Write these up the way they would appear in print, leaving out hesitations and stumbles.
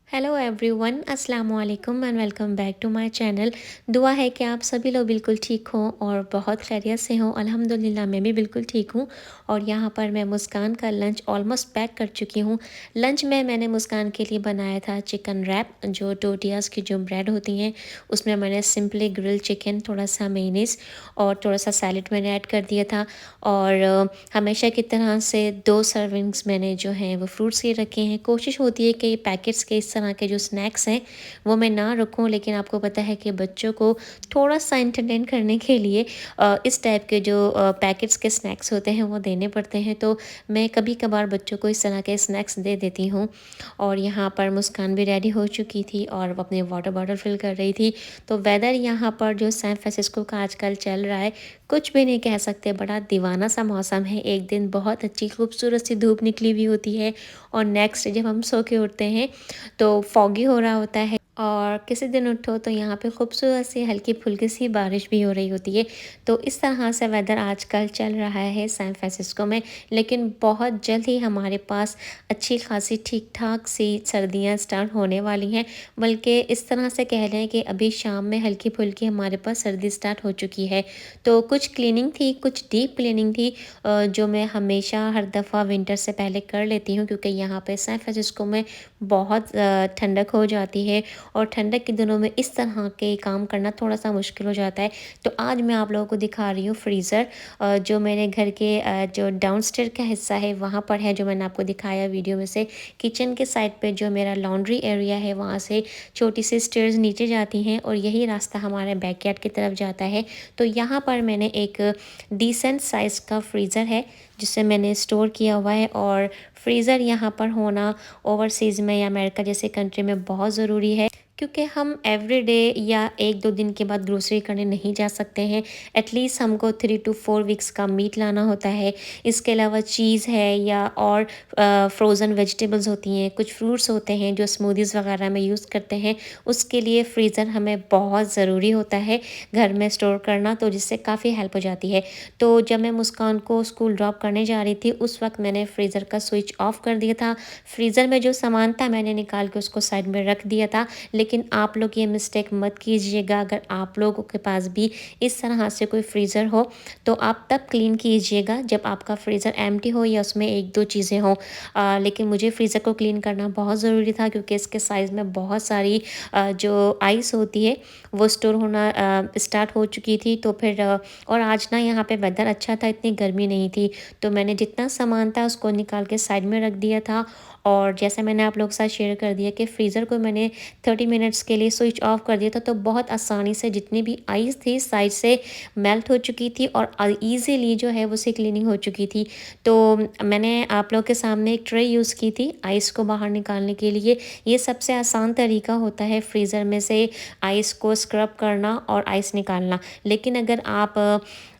Hello everyone, अस्सलाम वालेकुम and welcome back to my channel. दुआ है कि आप सभी लोग बिल्कुल ठीक हों और बहुत खैरियत से हों। अल्हम्दुलिल्लाह मैं भी बिल्कुल ठीक हूँ। और यहाँ पर मैं मुस्कान का लंच ऑलमोस्ट पैक कर चुकी हूँ। लंच में मैंने मुस्कान के लिए बनाया था चिकन रैप, जो टोटियाज़ की जो ब्रेड होती हैं उसमें मैंने सिंपली ग्रिल चिकन, थोड़ा सा मेयोनीज़ और थोड़ा सा सैलेड मैंने ऐड कर दिया था। और हमेशा की तरह से 2 सर्विंग्स मैंने जो हैं वो फ्रूट्स के रखे हैं। कोशिश होती है कि पैकेट्स के इस तरह के जो स्नैक्स हैं वो मैं ना रखूं, लेकिन आपको पता है कि बच्चों को थोड़ा सा एंटरटेन करने के लिए इस टाइप के जो पैकेट्स के स्नैक्स होते हैं वो देने पड़ते हैं। तो मैं कभी कभार बच्चों को इस तरह के स्नैक्स दे देती हूँ। और यहाँ पर मुस्कान भी रेडी हो चुकी थी और वो अपने वाटर बॉटल फिल कर रही थी। तो वेदर यहाँ पर जो सैन फ्रांसिस्को का आजकल चल रहा है, कुछ भी नहीं कह सकते, बड़ा दीवाना सा मौसम है। एक दिन बहुत अच्छी खूबसूरत सी धूप निकली हुई होती है और नेक्स्ट जब हम सो के उठते हैं तो फॉगी हो रहा होता है। और किसी दिन उठो तो यहाँ पे खूबसूरत सी हल्की फुल्की सी बारिश भी हो रही होती है। तो इस तरह से वेदर आजकल चल रहा है सैन फ्रांसिस्को में। लेकिन बहुत जल्द ही हमारे पास अच्छी खासी ठीक ठाक सी सर्दियाँ स्टार्ट होने वाली हैं। बल्कि इस तरह से कह लें कि अभी शाम में हल्की फुल्की हमारे पास सर्दी स्टार्ट हो चुकी है। तो कुछ क्लीनिंग थी, कुछ डीप क्लीनिंग थी, जो मैं हमेशा हर दफ़ा विंटर से पहले कर लेती हूँ, क्योंकि यहाँ पे सैन फ्रांसिस्को में बहुत ठंडक हो जाती है और ठंडक के दिनों में इस तरह के काम करना थोड़ा सा मुश्किल हो जाता है। तो आज मैं आप लोगों को दिखा रही हूँ फ्रीज़र, जो मेरे घर के जो डाउनस्टेयर का हिस्सा है वहाँ पर है, जो मैंने आपको दिखाया वीडियो में से। किचन के साइड पे जो मेरा लॉन्ड्री एरिया है वहाँ से छोटी सी स्टेयर्स नीचे जाती हैं और यही रास्ता हमारे बैकयार्ड की तरफ जाता है। तो यहाँ पर मैंने एक डिसेंट साइज़ का फ्रीज़र है जिसे मैंने स्टोर किया हुआ है। और फ्रीज़र यहाँ पर होना ओवरसीज़ में या अमेरिका जैसे कंट्री में बहुत ज़रूरी है, क्योंकि हम एवरीडे या 1-2 दिन के बाद ग्रोसरी करने नहीं जा सकते हैं। एटलीस्ट हमको 3 to 4 वीक्स का मीट लाना होता है। इसके अलावा चीज़ है या और फ्रोज़न वेजिटेबल्स होती हैं, कुछ फ्रूट्स होते हैं जो स्मूदीज़ वगैरह में यूज़ करते हैं, उसके लिए फ्रीज़र हमें बहुत ज़रूरी होता है घर में स्टोर करना, तो जिससे काफ़ी हेल्प हो जाती है। तो जब मैं मुस्कान को स्कूल ड्रॉप करने जा रही थी उस वक्त मैंने फ्रीज़र का स्विच ऑफ कर दिया था। फ्रीज़र में जो सामान था मैंने निकाल के उसको साइड में रख दिया था। लेकिन आप लोग ये मिस्टेक मत कीजिएगा। अगर आप लोगों के पास भी इस तरह से कोई फ्रीज़र हो तो आप तब क्लीन कीजिएगा जब आपका फ्रीज़र एम्प्टी हो या उसमें 1-2 चीज़ें हों। लेकिन मुझे फ्रीज़र को क्लीन करना बहुत ज़रूरी था, क्योंकि इसके साइज़ में बहुत सारी जो आइस होती है वो स्टोर होना स्टार्ट हो चुकी थी। तो फिर और आज ना यहाँ पे वेदर अच्छा था, इतनी गर्मी नहीं थी। तो मैंने जितना सामान था उसको निकाल के साइड में रख दिया था। और जैसे मैंने आप लोगों के साथ शेयर कर दिया कि फ्रीज़र को मैंने 30 मिनट्स के लिए स्विच ऑफ कर दिया था, तो बहुत आसानी से जितनी भी आइस थी साइड से मेल्ट हो चुकी थी और ईज़िली जो है उससे क्लीनिंग हो चुकी थी। तो मैंने आप लोगों के सामने एक ट्रे यूज़ की थी आइस को बाहर निकालने के लिए। ये सबसे आसान तरीका होता है फ्रीज़र में से आइस को स्क्रब करना और आइस निकालना। लेकिन अगर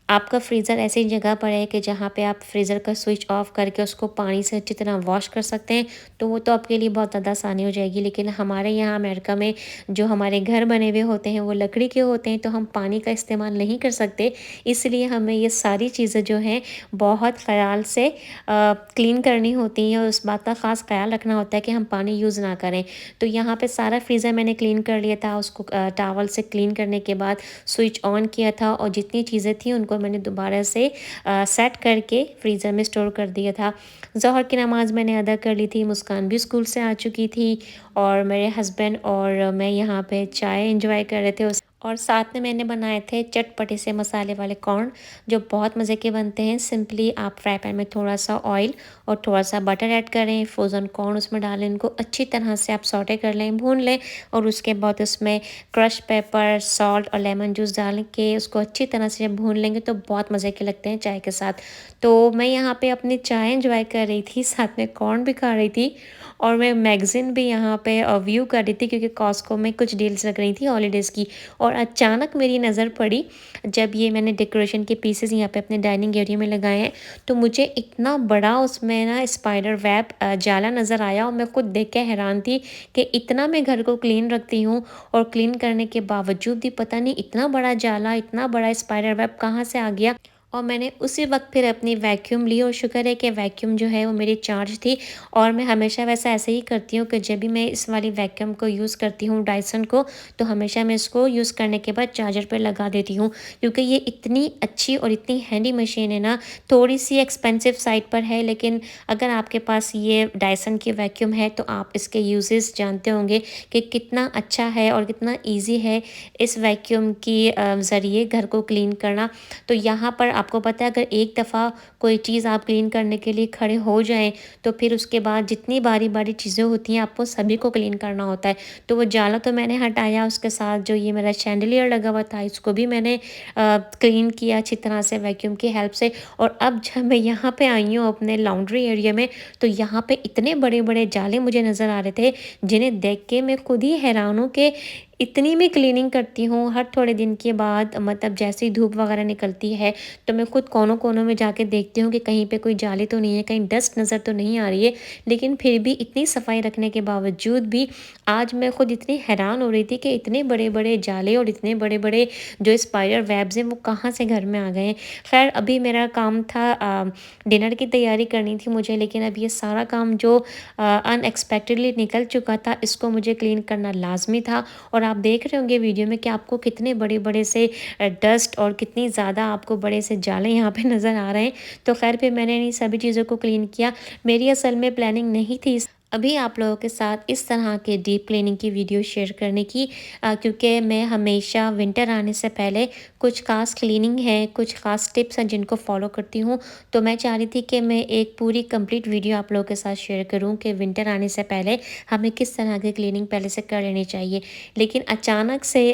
आपका फ्रीज़र ऐसी जगह पर है कि जहाँ पे आप फ्रीज़र का स्विच ऑफ करके उसको पानी से अच्छी तरह वॉश कर सकते हैं, तो वो तो आपके लिए बहुत ज़्यादा आसानी हो जाएगी। लेकिन हमारे यहाँ अमेरिका में जो हमारे घर बने हुए होते हैं वो लकड़ी के होते हैं, तो हम पानी का इस्तेमाल नहीं कर सकते। इसलिए हमें ये सारी चीज़ें जो हैं बहुत ख़याल से क्लीन करनी होती हैं और उस बात का ख़ास ख़याल रखना होता है कि हम पानी यूज़ ना करें। तो यहाँ पे सारा फ्रीज़र मैंने क्लीन कर लिया था। उसको टॉवल से क्लीन करने के बाद स्विच ऑन किया था और जितनी चीज़ें थी उनको मैंने दोबारा से सेट करके फ्रीज़र में स्टोर कर दिया था। ज़ोहर की नमाज़ मैंने अदा कर ली थी, मुस्कान भी स्कूल से आ चुकी थी और मेरे हस्बैंड और मैं यहाँ पे चाय एंजॉय कर रहे थे और साथ में मैंने बनाए थे चटपटे से मसाले वाले कॉर्न, जो बहुत मज़े के बनते हैं। सिंपली आप फ्राई पैन में थोड़ा सा ऑयल और थोड़ा सा बटर ऐड करें, फ्रोज़न कॉर्न उसमें डालें, इनको अच्छी तरह से आप सौटे कर लें, भून लें और उसके बाद उसमें क्रश पेपर, सॉल्ट और लेमन जूस डाल के उसको अच्छी तरह से जब भून लेंगे तो बहुत मज़े के लगते हैं चाय के साथ। तो मैं यहाँ पे अपनी चाय एंजॉय कर रही थी, साथ में कॉर्न भी खा रही थी और मैं मैगज़ीन भी यहाँ पे व्यू कर रही थी, क्योंकि कॉस्को में कुछ डील्स लग रही थी हॉलीडेज़ की। और अचानक मेरी नज़र पड़ी जब ये मैंने डेकोरेशन के पीसेस यहाँ पे अपने डाइनिंग एरिया में लगाए हैं, तो मुझे इतना बड़ा उसमें ना स्पाइडर वेब जाला नज़र आया और मैं खुद देख के हैरान थी कि इतना मैं घर को क्लीन रखती हूँ और क्लीन करने के बावजूद भी पता नहीं इतना बड़ा जाला, इतना बड़ा स्पाइडर वेब कहाँ से आ गया। और मैंने उसी वक़्त फिर अपनी वैक्यूम ली और शुक्र है कि वैक्यूम जो है वो मेरी चार्ज थी। और मैं हमेशा वैसा ऐसे ही करती हूँ कि जब भी मैं इस वाली वैक्यूम को यूज़ करती हूँ डायसन को, तो हमेशा मैं इसको यूज़ करने के बाद चार्जर पे लगा देती हूँ। क्योंकि ये इतनी अच्छी और इतनी हैंडी मशीन है ना, थोड़ी-सी एक्सपेंसिव साइड पर है, लेकिन अगर आपके पास ये डायसन की वैक्यूम है तो आप इसके यूज़ेज़ जानते होंगे कि कितना अच्छा है और कितना ईज़ी है इस वैक्यूम की ज़रिए घर को क्लीन करना। तो यहाँ पर आपको पता है, अगर एक दफ़ा कोई चीज़ आप क्लीन करने के लिए खड़े हो जाएँ, तो फिर उसके बाद जितनी बारी-बारी चीज़ें होती हैं आपको सभी को क्लीन करना होता है। तो वो जाला तो मैंने हटाया, उसके साथ जो ये मेरा शैंडिलियर लगा हुआ था इसको भी मैंने क्लीन किया अच्छी तरह से वैक्यूम की हेल्प से। और अब जब मैं यहाँ पे आई हूँ अपने लॉन्ड्री एरिया में, तो यहाँ पे इतने बड़े-बड़े जाले मुझे नज़र आ रहे थे, जिन्हें देख के मैं खुद ही हैरान हूँ कि इतनी मैं क्लीनिंग करती हूँ हर थोड़े दिन के बाद। मतलब जैसे ही धूप वगैरह निकलती है, तो मैं खुद कोनों-कोनों में जाके देखती हूँ कि कहीं पे कोई जाली तो नहीं है, कहीं डस्ट नज़र तो नहीं आ रही है। लेकिन फिर भी इतनी सफाई रखने के बावजूद भी आज मैं खुद इतनी हैरान हो रही थी कि इतने बड़े-बड़े जाले और इतने बड़े-बड़े जो स्पाइडर वेब्स हैं वो कहाँ से घर में आ गए हैं। ख़ैर अभी मेरा काम था डिनर की तैयारी करनी थी मुझे, लेकिन अब ये सारा काम जो अनएक्सपेक्टेडली निकल चुका था, इसको मुझे क्लीन करना लाज़मी था। और आप देख रहे होंगे वीडियो में कि आपको कितने बड़े-बड़े से डस्ट और कितनी ज़्यादा आपको बड़े से जाले यहाँ पे नज़र आ रहे हैं। तो ख़ैर फिर मैंने इन सभी चीज़ों को क्लीन किया। मेरी असल में प्लानिंग नहीं थी अभी आप लोगों के साथ इस तरह के डीप क्लीनिंग की वीडियो शेयर करने की, क्योंकि मैं हमेशा विंटर आने से पहले कुछ ख़ास क्लीनिंग है, कुछ ख़ास टिप्स हैं जिनको फ़ॉलो करती हूँ। तो मैं चाह रही थी कि मैं एक पूरी कंप्लीट वीडियो आप लोगों के साथ शेयर करूँ कि विंटर आने से पहले हमें किस तरह की क्लीनिंग पहले से कर लेनी चाहिए। लेकिन अचानक से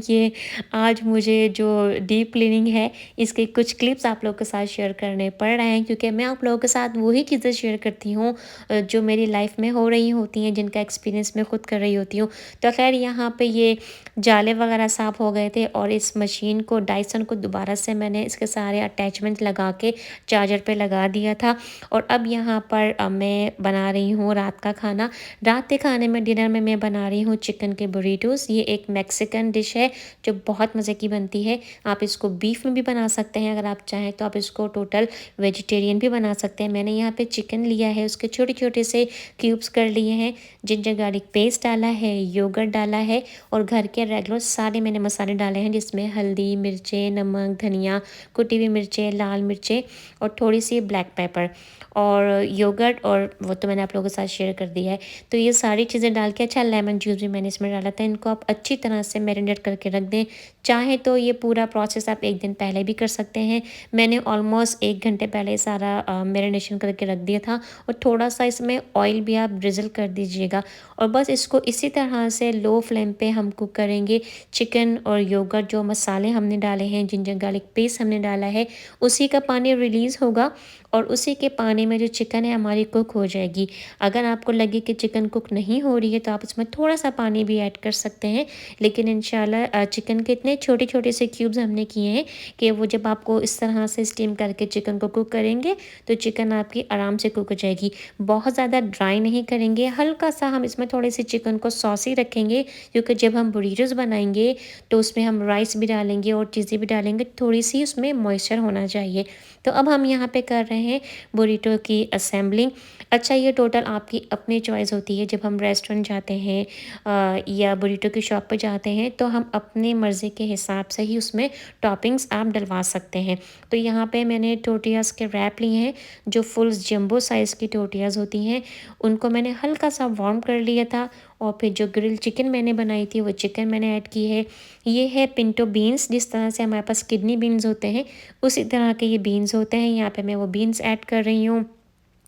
ये आज मुझे जो डीप क्लीनिंग है, इसके कुछ क्लिप्स आप लोगों के साथ शेयर करने पड़ रहे हैं, क्योंकि मैं आप लोगों के साथ वही चीज़ें शेयर करती हूँ जो मेरी लाइफ में हो रही होती हैं, जिनका एक्सपीरियंस मैं खुद कर रही होती हूँ। तो ख़ैर यहाँ पे ये जाले वगैरह साफ़ हो गए थे और इस मशीन को डायसन को दोबारा से मैंने इसके सारे अटैचमेंट लगा के चार्जर पे लगा दिया था। और अब यहाँ पर मैं बना रही हूँ रात का खाना। रात के खाने में डिनर में मैं बना रही हूँ चिकन के बुरीटोज़। ये एक मेक्सिकन डिश है जो बहुत मज़े की बनती है। आप इसको बीफ में भी बना सकते हैं, अगर आप चाहें तो आप इसको टोटल वेजिटेरियन भी बना सकते हैं। मैंने यहाँ पे चिकन लिया है, उसके छोटे-छोटे से क्यूब्स कर लिए हैं, जिंजर गार्लिक पेस्ट डाला है, योगर्ट डाला है और घर के रेगुलर सारे मैंने मसाले डाले हैं, जिसमें हल्दी, मिर्चें, नमक, धनिया, कुटी हुई मिर्चें, लाल मिर्चें और थोड़ी-सी ब्लैक पेपर और योगर्ट, और वो तो मैंने आप लोगों के साथ शेयर कर दिया है। तो ये सारी चीज़ें डाल के, अच्छा लेमन जूस भी मैंने इसमें डाला था। इनको आप अच्छी तरह से मैरिनेट करके रख दें। चाहे तो ये पूरा प्रोसेस आप 1 दिन पहले भी कर सकते हैं। मैंने ऑलमोस्ट 1 घंटे पहले सारा मैरिनेशन करके रख दिया था। और थोड़ा-सा इसमें ऑयल भी आप ड्रिज़ल कर दीजिएगा और बस इसको इसी तरह से लो फ्लेम पे हम कुक करेंगे। चिकन और योगर्ट जो मसाले हमने डाले हैं, जिंजर गार्लिक पेस्ट हमने डाला है, उसी का पानी रिलीज़ होगा और उसी के पानी में जो चिकन है हमारी कुक हो जाएगी। अगर आपको लगे कि चिकन कुक नहीं हो रही है तो आप इसमें थोड़ा-सा पानी भी ऐड कर सकते हैं। लेकिन इंशाल्लाह चिकन के इतने छोटे-छोटे से क्यूब्स हमने किए हैं कि वो जब आपको इस तरह से स्टीम करके चिकन को कुक करेंगे तो चिकन आपकी आराम से कुक हो जाएगी। बहुत ज़्यादा ड्राई नहीं करेंगे, हल्का-सा हम इसमें थोड़ी-सी चिकन को सॉसी रखेंगे, क्योंकि जब हम बुरीटोज़ बनाएँगे तो उसमें हम राइस भी डालेंगे और चीज़ें भी डालेंगे, थोड़ी-सी उसमें मॉइस्चर होना चाहिए। तो अब हम यहाँ पे कर रहे हैं बुरीटो की असेंबलिंग। अच्छा, ये टोटल आपकी अपनी चॉइस होती है। जब हम रेस्टोरेंट जाते हैं या बुरीटो की शॉप पे जाते हैं तो हम अपनी मर्ज़ी के हिसाब से ही उसमें टॉपिंग्स आप डलवा सकते हैं। तो यहाँ पे मैंने टोर्टियाज़ के रैप लिए हैं, जो फुल जंबो साइज़ की टोर्टियाज़ होती हैं। उनको मैंने हल्का-सा वार्म कर लिया था और फिर जो ग्रिल चिकन मैंने बनाई थी वो चिकन मैंने ऐड की है। ये है पिंटो बीन्स, जिस तरह से हमारे पास किडनी बीन्स होते हैं उसी तरह के ये बीन्स होते हैं। यहाँ पे मैं वो बीन्स ऐड कर रही हूँ।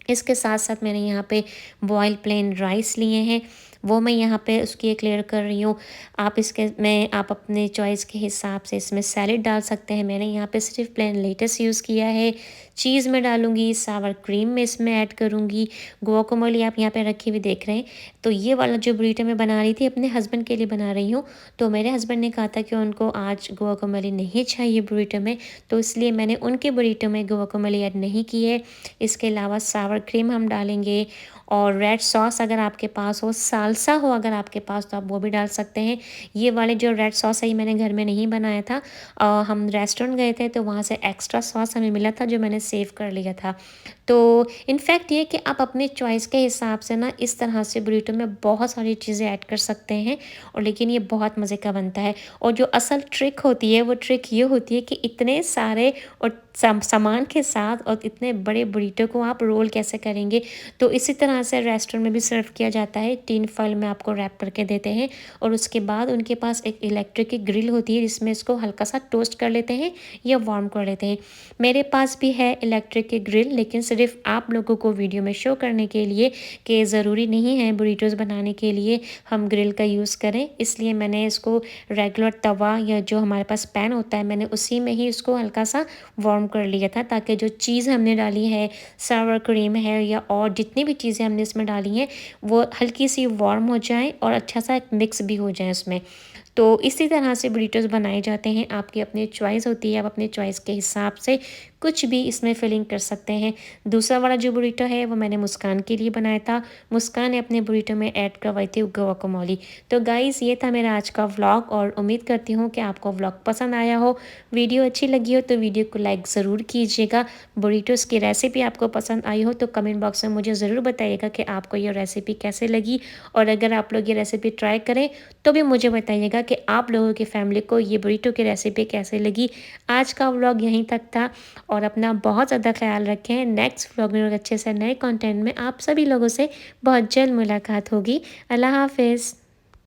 इसके साथ-साथ मैंने यहाँ पे बॉइल्ड प्लेन राइस लिए हैं, वो मैं यहाँ पे उसकी एक लेयर कर रही हूँ। आप इसके में आप अपने चॉइस के हिसाब से इसमें सैलेड डाल सकते हैं। मैंने यहाँ पे सिर्फ प्लेन लेट्स यूज़ किया है। चीज़ मैं डालूँगी, सावर क्रीम मैं इसमें ऐड करूँगी, गुआकामोले आप यहाँ पे रखी हुई देख रहे हैं। तो ये वाला जो बुरीटो मैं बना रही थी अपने हस्बैंड के लिए बना रही हूँ। तो मेरे हस्बैंड ने कहा था कि उनको आज गुआकामोले नहीं चाहिए बुरीटो में, तो इसलिए मैंने उनके बुरीटो में गुआकामोले ऐड नहीं की है। इसके अलावा सावर क्रीम हम डालेंगे और रेड सॉस अगर आपके पास हो, सालसा हो अगर आपके पास तो आप वो भी डाल सकते हैं। ये वाले जो रेड सॉस है ये मैंने घर में नहीं बनाया था। हम रेस्टोरेंट गए थे तो वहाँ से एक्स्ट्रा सॉस हमें मिला था जो मैंने सेव कर लिया था। तो इनफैक्ट ये कि आप अपने चॉइस के हिसाब से ना इस तरह से बुरीटो में बहुत सारी चीज़ें ऐड कर सकते हैं, और लेकिन ये बहुत मज़े का बनता है। और जो असल ट्रिक होती है वो ट्रिक ये होती है कि इतने सारे और सामान के साथ और इतने बड़े बुरीटो को आप रोल कैसे करेंगे। तो इसी तरह से रेस्टोरेंट में भी सर्व किया जाता है, टिन फॉइल में आपको रैप करके देते हैं, और उसके बाद उनके पास एक इलेक्ट्रिक की ग्रिल होती है जिसमें इसको हल्का सा टोस्ट कर लेते हैं या वार्म कर लेते हैं। मेरे पास भी है इलेक्ट्रिक की ग्रिल, लेकिन सिर्फ आप लोगों को वीडियो में शो करने के लिए कि ज़रूरी नहीं है बुरीटोज़ बनाने के लिए हम ग्रिल का यूज़ करें, इसलिए मैंने इसको रेगुलर तवा या जो हमारे पास पैन होता है मैंने उसी में ही इसको हल्का सा वार्म कर लिया था, ताकि जो चीज़ हमने डाली है, सावर क्रीम है या और जितनी भी चीज़ें हमने इसमें डाली हैं वो हल्की सी वार्म हो जाएँ और अच्छा सा एक मिक्स भी हो जाए उसमें। तो इसी तरह से बुरीटोज़ बनाए जाते हैं, आपकी अपनी चॉइस होती है, आप अपने चॉइस के हिसाब से कुछ भी इसमें फिलिंग कर सकते हैं। दूसरा वाला जो बुरीटो है वो मैंने मुस्कान के लिए बनाया था, मुस्कान ने अपने बुरीटो में ऐड करवाई थी गुआकामोली। तो गाइज़ ये था मेरा आज का व्लॉग, और उम्मीद करती हूँ कि आपको व्लॉग पसंद आया हो। वीडियो अच्छी लगी हो तो वीडियो को लाइक ज़रूर कीजिएगा। बुरीटोज़ की रेसिपी आपको पसंद आई हो तो कमेंट बॉक्स में मुझे ज़रूर बताइएगा कि आपको ये रेसिपी कैसे लगी, और अगर आप लोग ये रेसिपी ट्राई करें तो भी मुझे बताइएगा कि आप लोगों की फैमिली को ये बुरीटो की रेसिपी कैसे लगी। आज का व्लॉग यहीं तक था, और अपना बहुत ज़्यादा ख्याल रखें। नेक्स्ट व्लॉग में अच्छे से नए कंटेंट में आप सभी लोगों से बहुत जल्द मुलाकात होगी। अल्लाह हाफ़िज़।